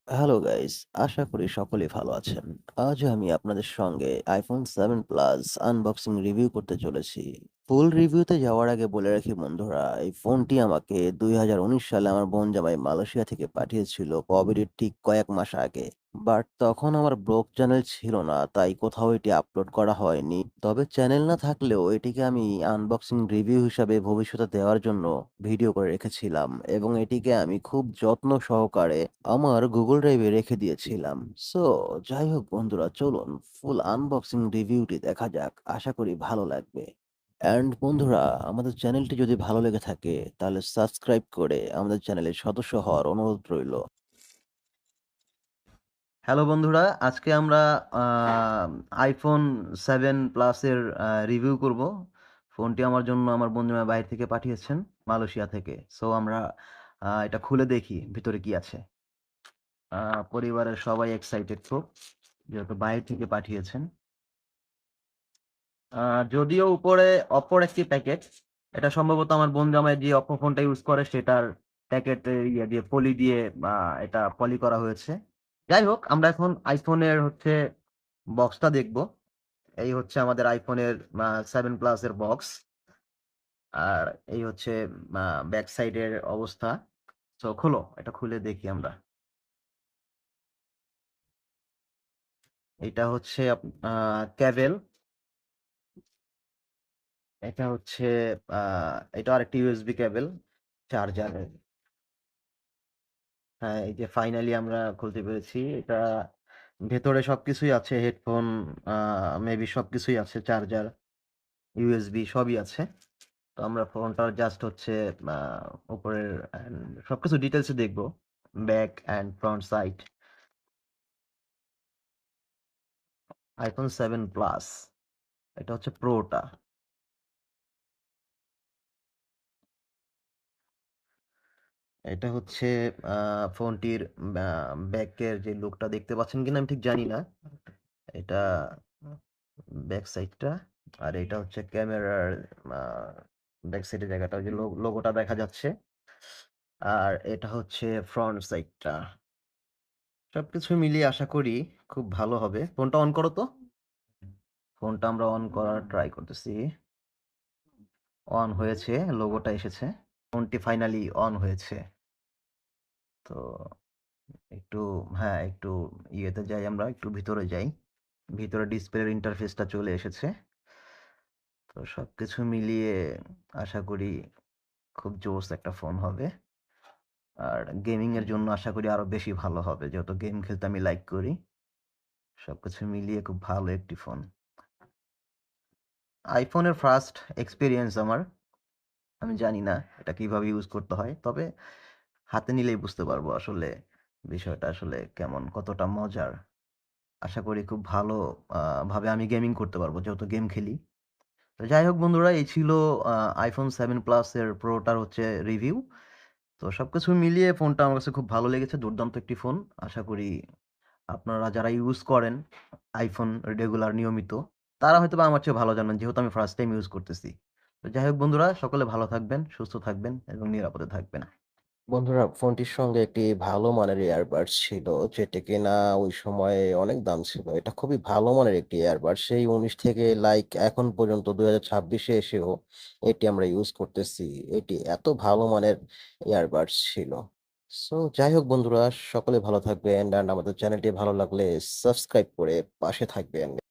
Hello guys, আশা করি সকলেই ভালো আছেন। আজ আমি আপনাদের সঙ্গে iPhone 7 Plus আনবক্সিং রিভিউ করতে চলেছি। ফুল রিভিউতে যাওয়ার আগে বলে রাখি বন্ধুরা, এই ফোনটি আমাকে ২০১৯ সালে আমার বোন জামাই মালয়েশিয়া থেকে পাঠিয়েছিল কোভিডের ঠিক কয়েক মাস আগে। বাট তখন আমার ব্লগ চ্যানেল ছিল না, তাই কোথাও এটি আপলোড করা হয়নি। তবে চ্যানেল না থাকলেও এটিকে আমি আনবক্সিং রিভিউ হিসাবে ভবিষ্যতে দেওয়ার জন্য ভিডিও করে রেখেছিলাম এবং এটিকে আমি খুব যত্ন সহকারে আমার Google ড্রাইভে রেখে দিয়েছিলাম। সো যাই হোক বন্ধুরা, চলুন ফুল আনবক্সিং রিভিউটি দেখা যাক। আশা করি ভালো লাগবে। অ্যান্ড বন্ধুরা, আমাদের চ্যানেলটি যদি ভালো লেগে থাকে তাহলে সাবস্ক্রাইব করে আমাদের চ্যানেলের সদস্য হওয়ার অনুরোধ রইল। হ্যালো বন্ধুরা, আজকে আমরা iPhone 7 Plus এর রিভিউ করব। ফোনটি আমার জন্য আমার বন্ধু বাইরে থেকে পাঠিয়েছেন, মালয়েশিয়া থেকে। সো আমরা এটা খুলে দেখি ভিতরে কি আছে। পরিবারের সবাই এক্সাইটেড খুব, যেহেতু বাইরে থেকে পাঠিয়েছেন। যদিও উপরে অপোর একটি প্যাকেট, এটা সম্ভবত আমার বোন জামাই যে অপো ফোনটা ইউজ করে সেটার প্যাকেটের ইয়ে দিয়ে পলি দিয়ে এটা পলি করা হয়েছে। যাই হোক, আমরা এখন আইফোনের হচ্ছে বক্সটা দেখব। এই হচ্ছে আমাদের আইফোনের 7 প্লাস এর বক্স। আর এই হচ্ছে ব্যাক সাইডের অবস্থা। সো খোলো, এটা খুলে দেখি আমরা। এটা হচ্ছে ক্যাবেল। এটা হচ্ছে আ এটা আরেকটি ইউএসবি কেবল চার্জারের। হ্যাঁ, এই যে ফাইনালি আমরা খুলতে পেরেছি। এটা ভেতরে সবকিছুই আছে। হেডফোন, আ মেবি সবকিছুই আছে। চার্জার, ইউএসবি সবই আছে। তো আমরা ফোনটার জাস্ট হচ্ছে আ উপরের সবকিছু ডিটেইলস এ দেখব। Back and front side. iPhone 7 plus. এটা হচ্ছে প্রোটা। এটা হচ্ছে আ ফোনটির আ ব্যাকের যে লুকটা দেখতে পাচ্ছেন কিনা আমি ঠিক জানি না। এটা ব্যাক সাইডটা। আর এটা হচ্ছে ক্যামেরার আ ব্যাক সাইডের জায়গাটা, ওই যে লোগোটা দেখা যাচ্ছে। আর এটা হচ্ছে ফ্রন্ট সাইডটা। সবকিছু মিলিয়ে আশা করি খুব ভালো হবে। ফোনটা অন করো তো। ফোনটা আমরা অন করার ট্রাই করতেছি। অন হয়েছে, লোগোটা এসেছে। ফোনটি ফাইনালি অন হয়েছে। তো একটু, হ্যাঁ, একটু ইয়েতে যাই আমরা, একটু ভিতরে যাই। ভিতরে ডিসপ্লের ইন্টারফেসটা চলে এসেছে। তো সবকিছু মিলিয়ে আশা করি খুব জোস একটা ফোন হবে। আর গেমিং এর জন্য আশা করি আরো বেশি ভালো হবে। যেহেতু গেম খেলতে আমি লাইক করি। সবকিছু মিলিয়ে খুব ভালো একটি ফোন। আইফোনের ফার্স্ট এক্সপেরিয়েন্স আমার। আমি জানি না এটা কিভাবে ইউজ করতে হয়। তবে হাতে নিলেই বুঝতে পারবো আসলে বিষয়টা আসলে কেমন, কতটা মজার। আশা করি খুব ভালো ভাবে আমি গেমিং করতে পারবো, যেহেতু গেম খেলি। তো যাই হোক বন্ধুরা, এই ছিল iPhone 7 Plus এর Proটার হচ্ছে রিভিউ। তো সবকিছু মিলিয়ে ফোনটা আমার কাছে খুব ভালো লেগেছে। দুর্দান্ত একটি ফোন। আশা করি আপনারা যারা ইউজ করেন iPhone রেগুলার নিয়মিত, তারা হয়তোবা আমার চেয়ে ভালো জানবেন, যেহেতু আমি ফার্স্ট টাইম ইউজ করতেছি। তো যাই হোক বন্ধুরা, সকলে ভালো থাকবেন, সুস্থ থাকবেন এবং নিরাপদে থাকবেন। বন্ধুরা, ফোনটির সঙ্গে একটি ভালো মানের এয়ারবাডস ছিল, যেটি কিনা ওই সময়ে অনেক দাম ছিল। এটা খুবই ভালো মানের একটি এয়ারবাডস। সেই ১৯ থেকে এখন পর্যন্ত ২০২৬ এ এসেও এটি আমরা ইউজ করতেছি। এটি এত ভালো মানের এয়ারবাডস ছিল। সো যাই হোক বন্ধুরা, সকলে ভালো থাকবেন অ্যান্ড আমাদের চ্যানেলটি ভালো লাগলে সাবস্ক্রাইব করে পাশে থাকবেন।